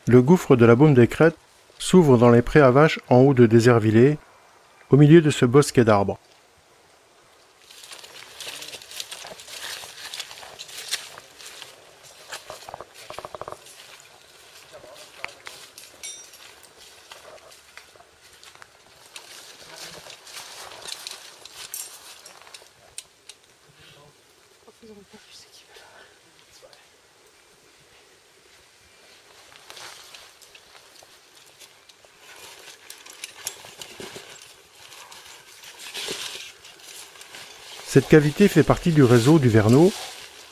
Le gouffre de la Baume des Crêtes s'ouvre dans les prés à vaches en haut de Déservillers, au milieu de ce bosquet d'arbres. Cette cavité fait partie du réseau du Verneau,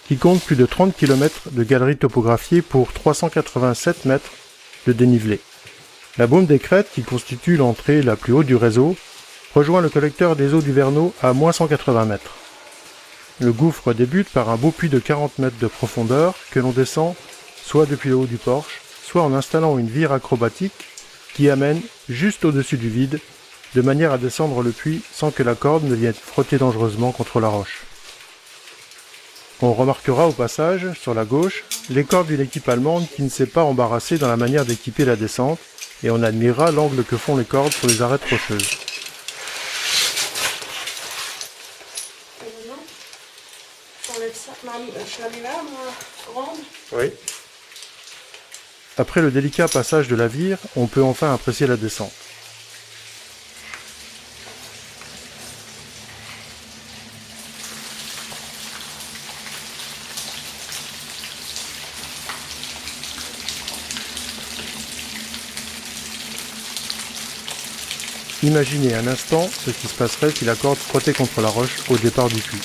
qui compte plus de 30 km de galeries topographiées pour 387 mètres de dénivelé. La Baume des Crêtes, qui constitue l'entrée la plus haute du réseau, rejoint le collecteur des eaux du Verneau à moins 180 mètres. Le gouffre débute par un beau puits de 40 mètres de profondeur que l'on descend soit depuis le haut du porche, soit en installant une vire acrobatique qui amène juste au-dessus du vide, de manière à descendre le puits sans que la corde ne vienne frotter dangereusement contre la roche. On remarquera au passage, sur la gauche, les cordes d'une équipe allemande qui ne s'est pas embarrassée dans la manière d'équiper la descente, et on admirera l'angle que font les cordes sur les arêtes rocheuses. Oui. Après le délicat passage de la vire, on peut enfin apprécier la descente. Imaginez un instant ce qui se passerait si la corde frottait contre la roche au départ du puits.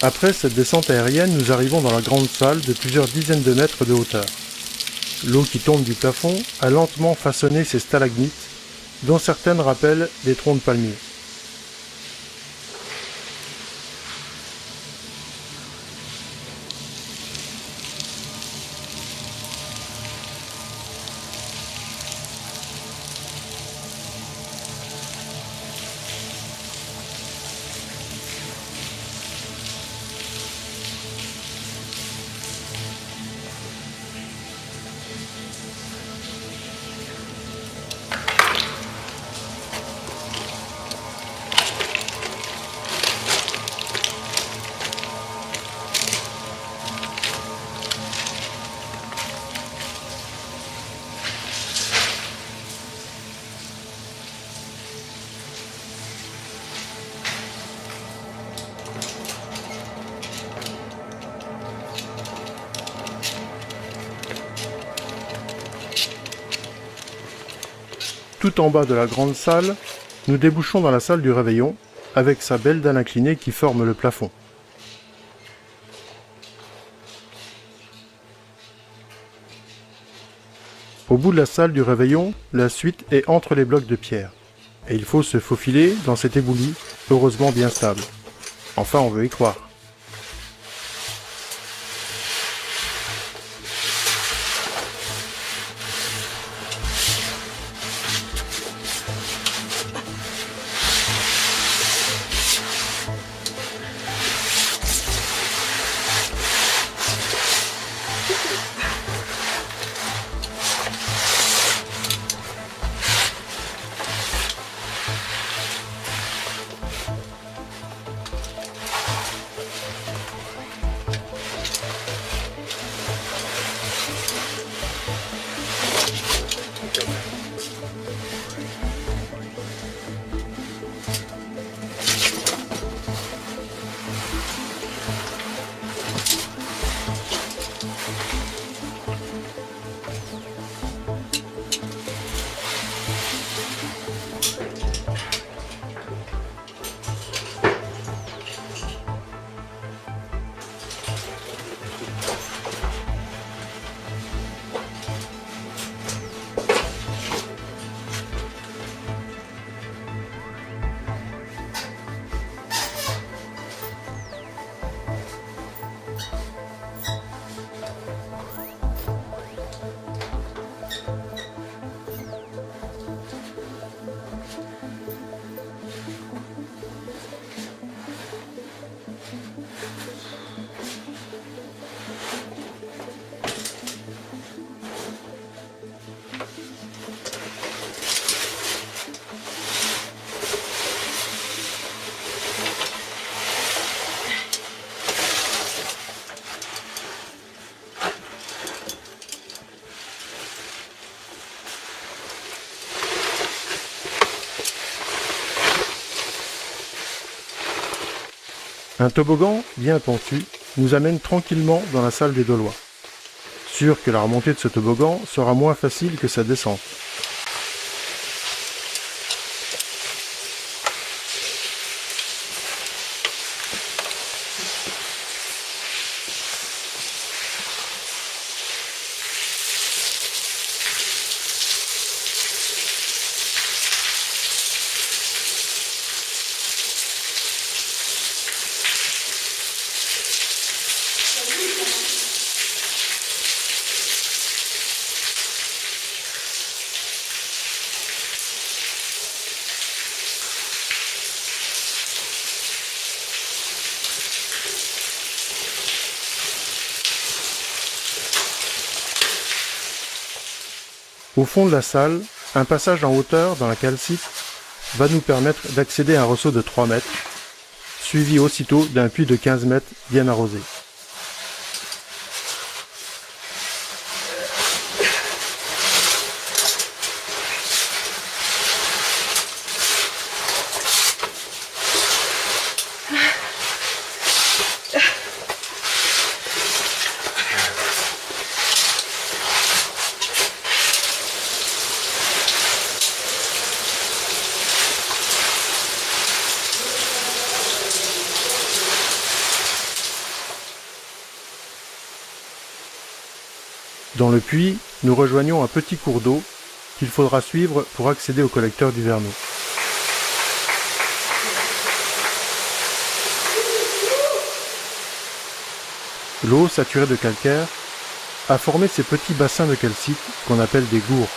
Après cette descente aérienne, nous arrivons dans la grande salle de plusieurs dizaines de mètres de hauteur. L'eau qui tombe du plafond a lentement façonné ces stalagmites, dont certaines rappellent des troncs de palmiers. Tout en bas de la grande salle, nous débouchons dans la salle du réveillon, avec sa belle dalle inclinée qui forme le plafond. Au bout de la salle du réveillon, la suite est entre les blocs de pierre. Et il faut se faufiler dans cet éboulis, heureusement bien stable. Enfin, on veut y croire. Un toboggan bien pentu nous amène tranquillement dans la salle des Dolois. Sûr que la remontée de ce toboggan sera moins facile que sa descente. Au fond de la salle, un passage en hauteur dans la calcite va nous permettre d'accéder à un ressaut de 3 mètres, suivi aussitôt d'un puits de 15 mètres bien arrosé. Dans le puits, nous rejoignons un petit cours d'eau qu'il faudra suivre pour accéder au collecteur du Verneau. L'eau, saturée de calcaire, a formé ces petits bassins de calcite qu'on appelle des gours.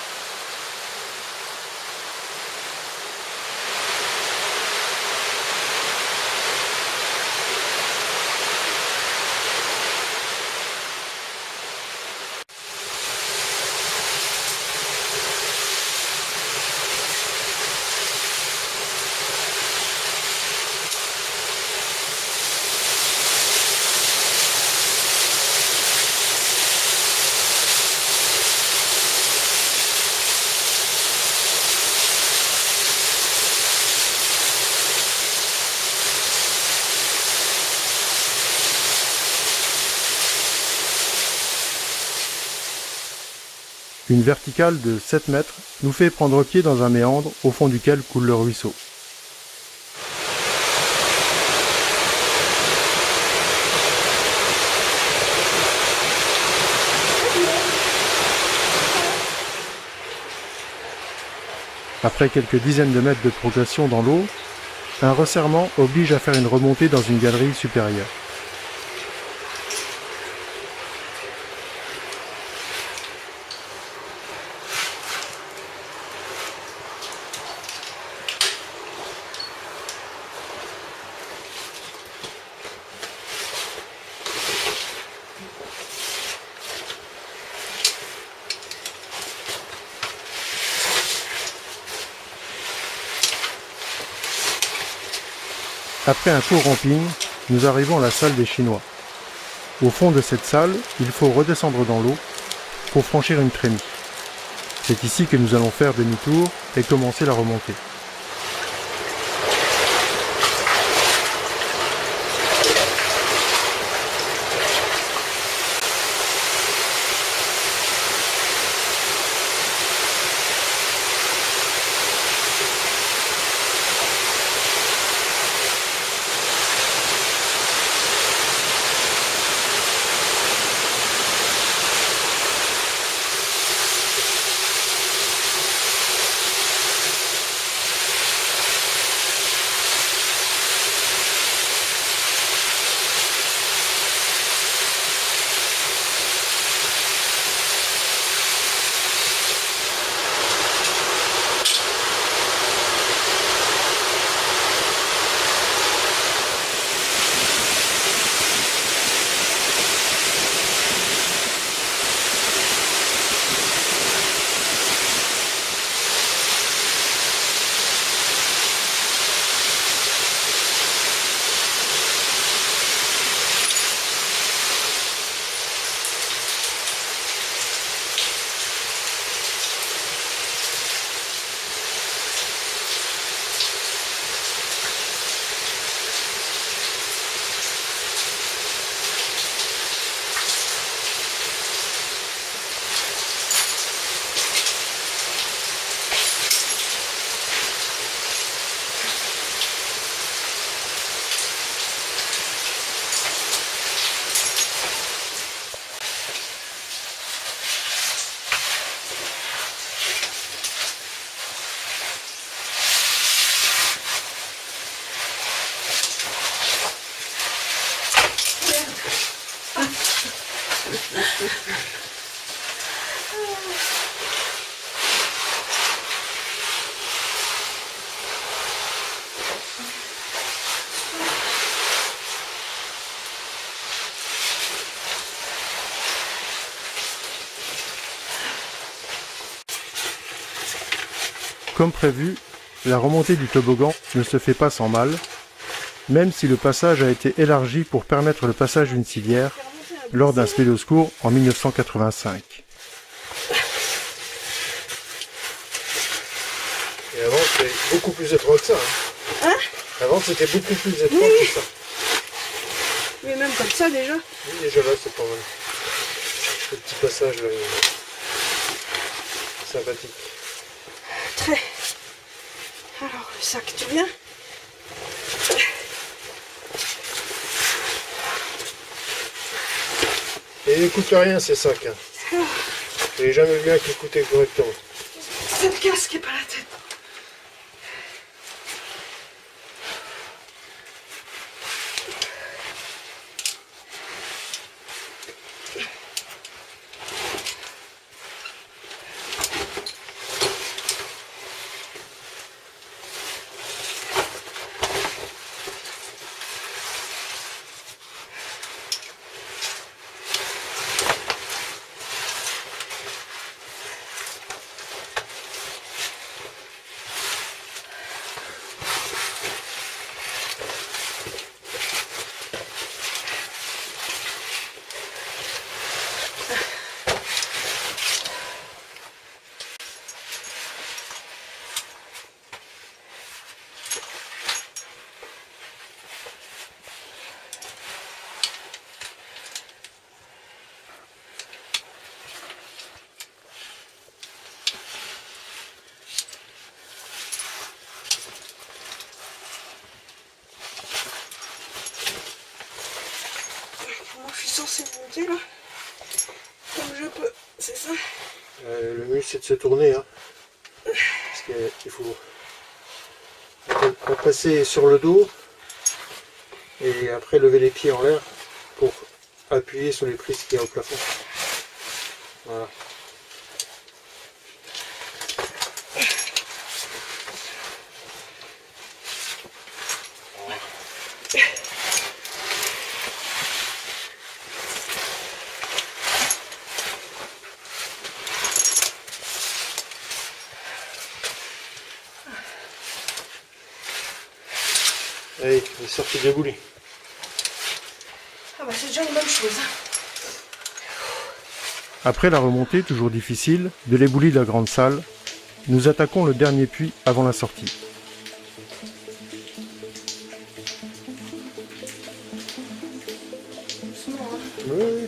Une verticale de 7 mètres nous fait prendre pied dans un méandre au fond duquel coule le ruisseau. Après quelques dizaines de mètres de progression dans l'eau, un resserrement oblige à faire une remontée dans une galerie supérieure. Après un court ramping, nous arrivons à la salle des Chinois. Au fond de cette salle, il faut redescendre dans l'eau pour franchir une trémie. C'est ici que nous allons faire demi-tour et commencer la remontée. Comme prévu, la remontée du toboggan ne se fait pas sans mal, même si le passage a été élargi pour permettre le passage d'une civière lors d'un spédoscours en 1985. Et avant, c'était beaucoup plus étroit que ça. Hein? Avant, c'était beaucoup plus étroit que ça. Mais même comme ça déjà. Oui, déjà là, c'est pas mal. Le petit passage là, sympathique. Très. Alors, le sac, tu viens? Et il ne coûte rien ces sacs. Hein. Je n'ai jamais vu un qui coûtait correctement. C'est le casque et pas la tête. Je suis censée monter là, comme je peux, c'est ça? Le mieux c'est de se tourner, hein. Parce qu'il faut passer sur le dos et après lever les pieds en l'air pour appuyer sur les prises qu'il y a au plafond. Voilà. Allez, il est sorti de boulet. Ah bah c'est déjà une bonne chose. Après la remontée, toujours difficile, de l'éboulis de la grande salle, nous attaquons le dernier puits avant la sortie. Doucement, hein. Oui, oui.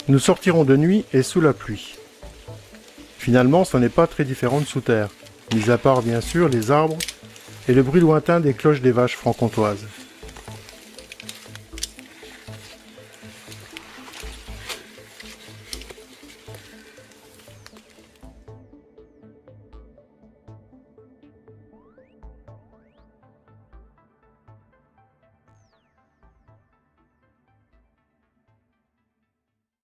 Nous sortirons de nuit et sous la pluie. Finalement, ce n'est pas très différent de sous terre, mis à part bien sûr les arbres et le bruit lointain des cloches des vaches franc-comtoises.